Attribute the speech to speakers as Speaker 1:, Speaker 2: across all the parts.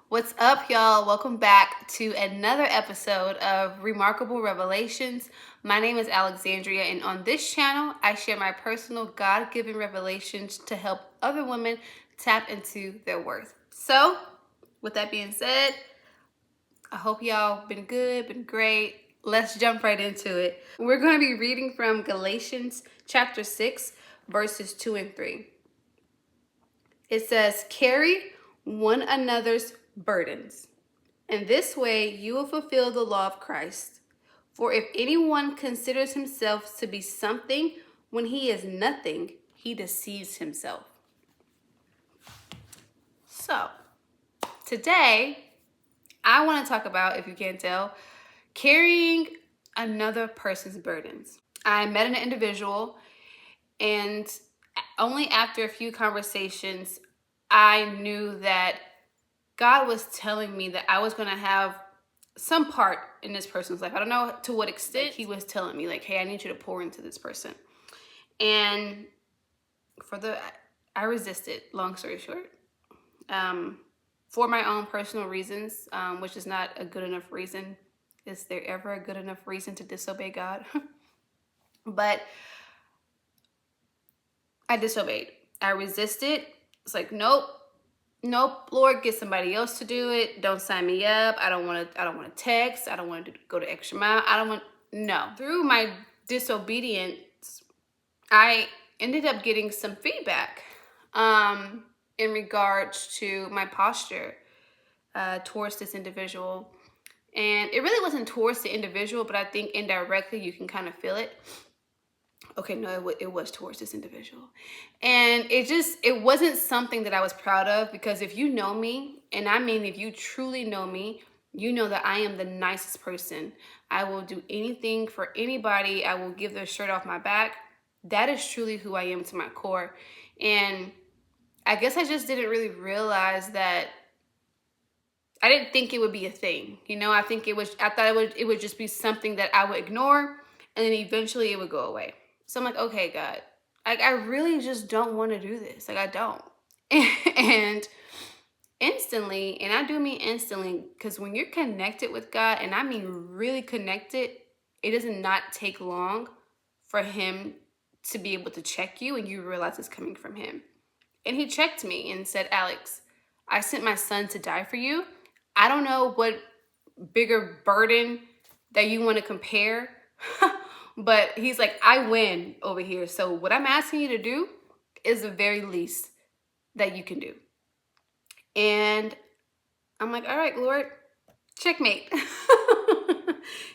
Speaker 1: What's up, y'all? Welcome back to another episode of Remarkable Revelations. My name is Alexandria, and on this channel, I share my personal God-given revelations to help other women tap into their worth. So, with that being said, I hope y'all been good, been great. Let's jump right into it. We're going to be reading from Galatians chapter 6, verses 2 and 3. It says, "Carry one another's burdens. In this way, you will fulfill the law of Christ. For if anyone considers himself to be something when he is nothing, he deceives himself." So, today, I want to talk about, if you can't tell, carrying another person's burdens. I met an individual, and only after a few conversations, I knew that God was telling me that I was going to have some part in this person's life. I don't know to what extent. He was telling me, like, hey, I need you to pour into this person. And I resisted, long story short. For my own personal reasons, which is not a good enough reason. Is there ever a good enough reason to disobey God? But I disobeyed. I resisted. It's like, nope, Lord, get somebody else to do it. Don't sign me up. I don't want to text. I don't want to go the extra mile. No. Through my disobedience, I ended up getting some feedback in regards to my posture towards this individual. And it really wasn't towards the individual, but I think indirectly you can kind of feel it. Okay, no, it was towards this individual. And it wasn't something that I was proud of, because if you know me, and I mean if you truly know me, you know that I am the nicest person. I will do anything for anybody. I will give their shirt off my back. That is truly who I am to my core. And I guess I just didn't really realize that. I didn't think it would be a thing. I thought it would just be something that I would ignore, and then eventually it would go away. So I'm like, okay, God, I really just don't want to do this. Like, I don't. And instantly, and I do mean instantly, because when you're connected with God, and I mean really connected, it does not take long for him to be able to check you, and you realize it's coming from him. And he checked me and said, "Alex, I sent my son to die for you. I don't know what bigger burden that you want to compare." But he's like, "I win over here. So what I'm asking you to do is the very least that you can do." And I'm like, all right, Lord, checkmate.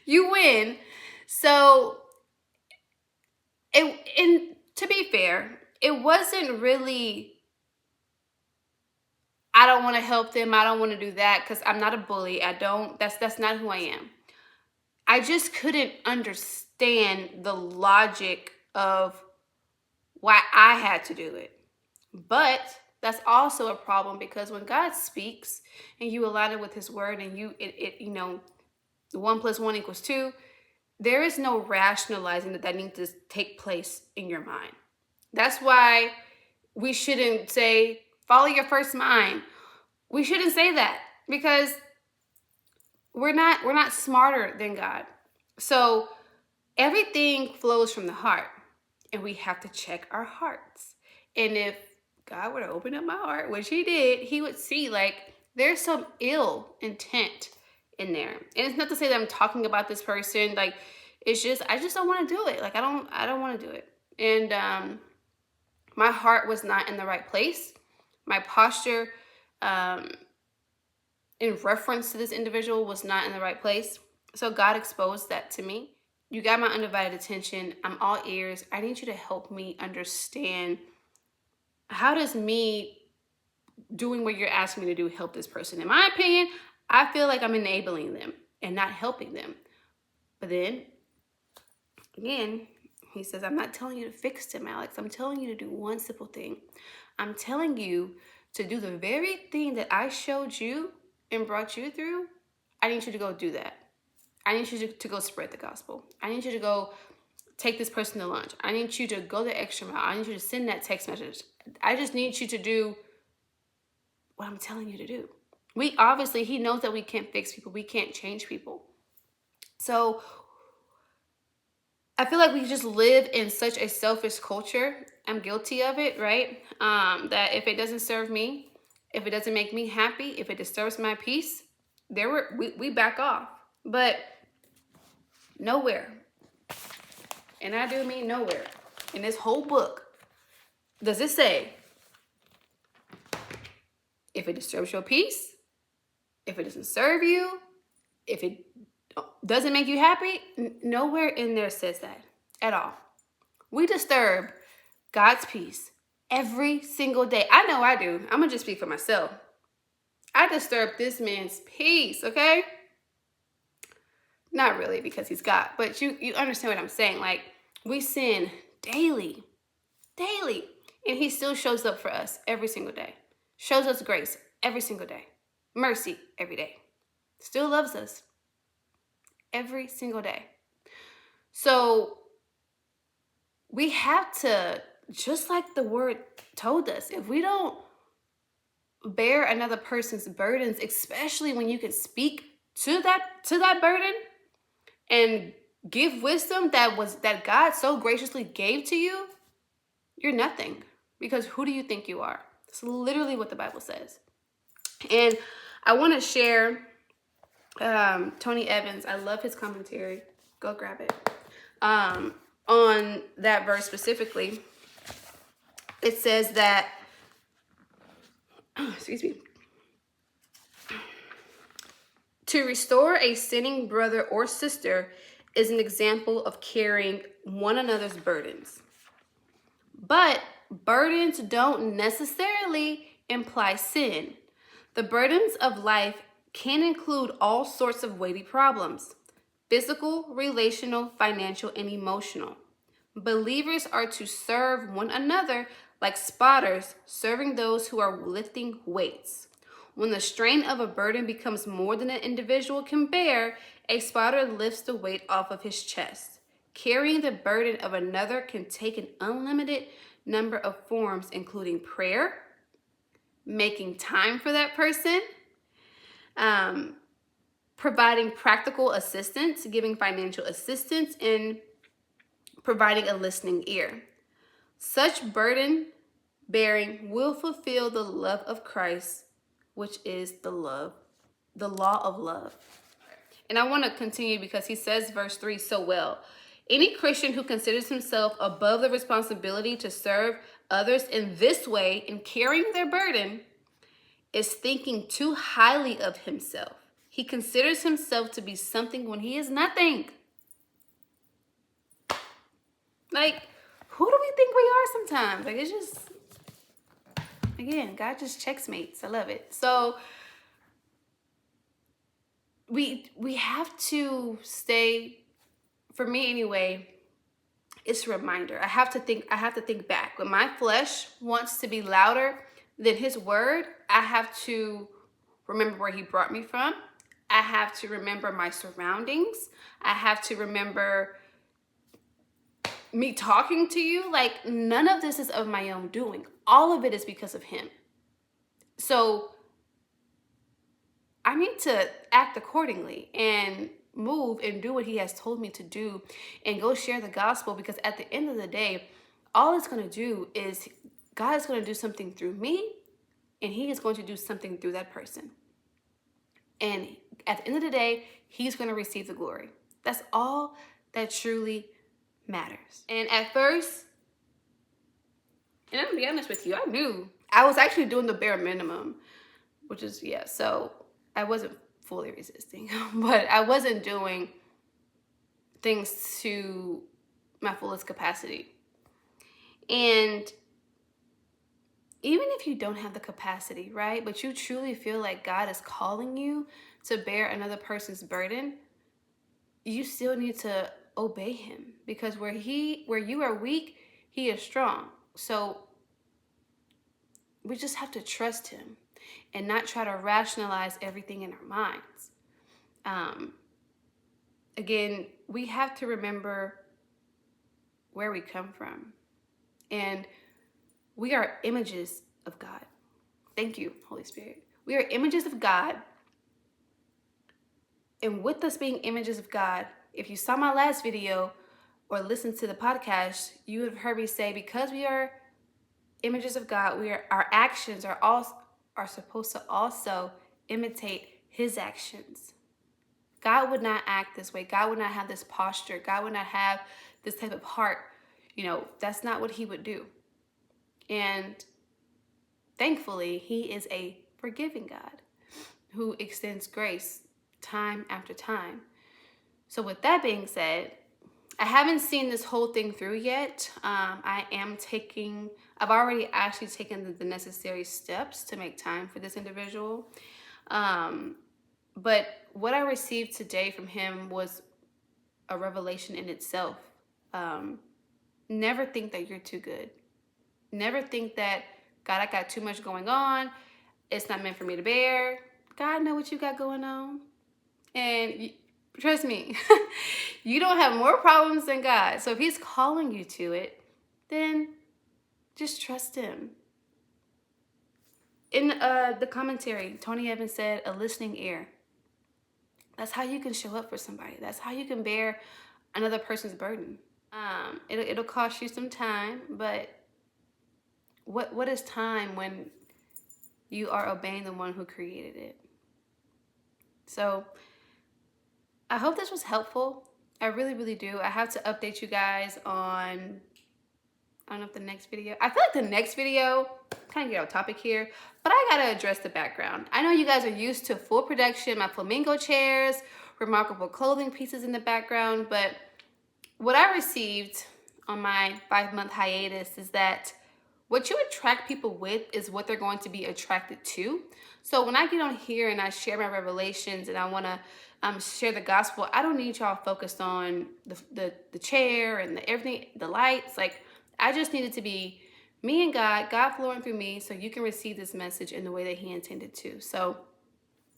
Speaker 1: You win. So, and to be fair, it wasn't really, I don't want to help them. I don't want to do that, because I'm not a bully. That's not who I am. I just couldn't understand the logic of why I had to do it. But that's also a problem, because when God speaks and you align it with his word, and 1 + 1 = 2, there is no rationalizing that needs to take place in your mind. That's why we shouldn't say, follow your first mind. We shouldn't say that, because we're not smarter than God. So everything flows from the heart, and we have to check our hearts. And if God were to open up my heart, which he did, he would see, like, there's some ill intent in there. And it's not to say that I'm talking about this person. Like, it's just, I just don't want to do it. Like, I don't want to do it. And my heart was not in the right place. My posture in reference to this individual was not in the right place. So God exposed that to me. You got my undivided attention. I'm all ears. I need you to help me understand, how does me doing what you're asking me to do help this person? In my opinion, I feel like I'm enabling them and not helping them. But then, again, he says, I'm not telling you to fix them, Alex. I'm telling you to do one simple thing. I'm telling you to do the very thing that I showed you and brought you through. I need you to go do that. I need you to go spread the gospel. I need you to go take this person to lunch. I need you to go the extra mile. I need you to send that text message. I just need you to do what I'm telling you to do. He knows that we can't fix people. We can't change people. So I feel like we just live in such a selfish culture. I'm guilty of it, right? That if it doesn't serve me, if it doesn't make me happy, if it disturbs my peace, we back off. But nowhere, and I do mean nowhere, in this whole book does it say, if it disturbs your peace, if it doesn't serve you, if it doesn't make you happy, nowhere in there says that at all. We disturb God's peace every single day. I know I do. I'm going to just speak for myself. I disturb this man's peace, okay? Not really, because he's God, but you understand what I'm saying. Like, we sin daily, and he still shows up for us every single day. Shows us grace every single day. Mercy every day. Still loves us every single day. So we have to, just like the word told us, if we don't bear another person's burdens, especially when you can speak to that burden and give wisdom that God so graciously gave to you, you're nothing. Because who do you think you are? It's literally what the Bible says. And I want to share Tony Evans. I love his commentary. Go grab it. On that verse specifically, it says that, excuse me, to restore a sinning brother or sister is an example of carrying one another's burdens. But burdens don't necessarily imply sin. The burdens of life can include all sorts of weighty problems: physical, relational, financial, and emotional. Believers are to serve one another like spotters serving those who are lifting weights. When the strain of a burden becomes more than an individual can bear, a spotter lifts the weight off of his chest. Carrying the burden of another can take an unlimited number of forms, including prayer, making time for that person, providing practical assistance, giving financial assistance, and providing a listening ear. Such burden bearing will fulfill the love of Christ, which is the law of love. And I want to continue because he says verse 3 so well. Any Christian who considers himself above the responsibility to serve others in this way, in carrying their burden, is thinking too highly of himself. He considers himself to be something when he is nothing. Like, who do we think we are sometimes? Like, it's just, again, God just checks mates. I love it. So we have to stay, for me anyway, it's a reminder. I have to think back. When my flesh wants to be louder than his word, I have to remember where he brought me from. I have to remember my surroundings. I have to remember me talking to you. Like, none of this is of my own doing. All of it is because of him. So I need to act accordingly and move and do what he has told me to do and go share the gospel, because at the end of the day, all it's going to do is God is going to do something through me, and he is going to do something through that person. And at the end of the day, he's going to receive the glory. That's all that truly matters. And at first, and I'm going to be honest with you, I knew I was actually doing the bare minimum, which is, so I wasn't fully resisting, but I wasn't doing things to my fullest capacity. And even if you don't have the capacity, right, but you truly feel like God is calling you to bear another person's burden, you still need to obey him, because where you are weak, he is strong. So we just have to trust him and not try to rationalize everything in our minds. Again, we have to remember where we come from. And we are images of God. Thank you, Holy Spirit. We are images of God. And with us being images of God, if you saw my last video or listened to the podcast, you would have heard me say, because we are images of God, our actions are supposed to also imitate his actions. God would not act this way. God would not have this posture. God would not have this type of heart. That's not what he would do. And thankfully, he is a forgiving God who extends grace time after time. So with that being said, I haven't seen this whole thing through yet. I've already actually taken the necessary steps to make time for this individual. But what I received today from him was a revelation in itself. Never think that you're too good. Never think that, God, I got too much going on. It's not meant for me to bear. God know what you got going on. And trust me, you don't have more problems than God. So if he's calling you to it, then just trust him. In the commentary, Tony Evans said, a listening ear. That's how you can show up for somebody. That's how you can bear another person's burden. It'll cost you some time, but what is time when you are obeying the one who created it? So I hope this was helpful. I really, really do. I have to update you guys on, I don't know if the next video, I feel like the next video, kind of get off topic here, but I gotta address the background. I know you guys are used to full production, my flamingo chairs, remarkable clothing pieces in the background, but what I received on my 5-month hiatus is that what you attract people with is what they're going to be attracted to. So when I get on here and I share my revelations and I want to share the gospel, I don't need y'all focused on the chair and everything, the lights. Like, I just need it to be me and God flowing through me, so you can receive this message in the way that he intended to. So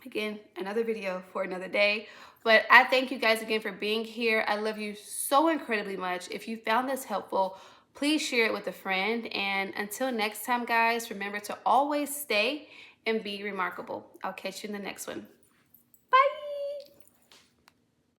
Speaker 1: again, another video for another day. But I thank you guys again for being here. I love you so incredibly much. If you found this helpful, please share it with a friend. And until next time, guys, remember to always stay and be remarkable. I'll catch you in the next one.